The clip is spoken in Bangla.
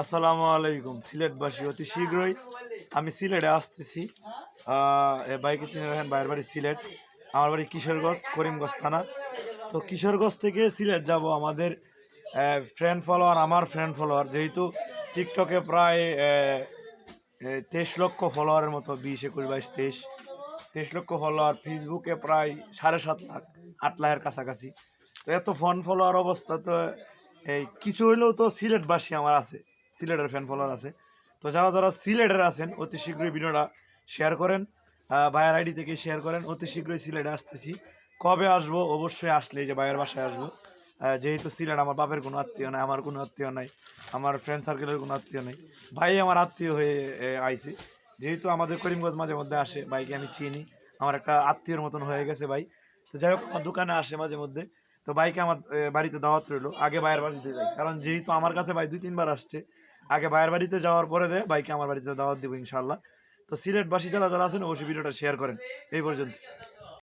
আসসালামু আলাইকুম সিলেটবাসী, অতি শীঘ্রই আমি সিলেটে আসতেছি। বাইকে চিনে রাখেন, বাইরের বাড়ি সিলেট, আমার বাড়ি কিশোরগঞ্জ, করিমগঞ্জ থানা। তো কিশোরগঞ্জ থেকে সিলেট যাব। আমাদের ফ্রেন্ড ফলোয়ার, আমার ফ্রেন্ড ফলোয়ার যেহেতু টিকটকে প্রায় 23 লক্ষ ফলোয়ারের মতো, 20, 21, 22, 23 লক্ষ ফলোয়ার, ফেসবুকে প্রায় 7.5 লাখ, 8 লাখের কাছাকাছি। তো এত ফ্যান ফলোয়ার অবস্থা, তো এই কিছু হইলেও তো সিলেটবাসী আমার আছে, সিলেটের ফ্যান ফলোয়ার আছে। তো যারা যারা সিলেটের আছেন অতি শীঘ্রই ভিডিওটা শেয়ার করেন, ভাইয়ের আইডি থেকে শেয়ার করেন। অতি শীঘ্রই সিলেটে আসতেছি। কবে আসবো? অবশ্যই আসলে এই যে ভাইয়ের বাসায় আসবো। যেহেতু সিলেট আমার বাপের কোনো আত্মীয় নাই, আমার কোনো আত্মীয় নাই, আমার ফ্রেন্ড সার্কেলের কোনো আত্মীয় নেই। ভাই আমার আত্মীয় হয়ে আইছে। যেহেতু আমাদের করিমগঞ্জ মাঝে মধ্যে আসে, ভাইকে আমি চিনি, আমার একটা আত্মীয়র মতন হয়ে গেছে ভাই। তো যাই হোক, আমার দোকানে আসে মাঝে মধ্যে। তো বাইকে আমার বাড়িতে দাওয়াত রইলো, আগে ভাইয়ের বাড়িতে যাই, কারণ যেহেতু আমার কাছে ভাই 2-3 বার আসছে। আগে ভাইয়ের বাড়িতে যাওয়ার পরে বাইকে আমার বাড়িতে দাওয়াত দিব ইনশাল্লাহ। তো সিলেটবাসী যারা যারা আছেন অবশ্যই ভিডিওটা শেয়ার করেন। এই পর্যন্ত।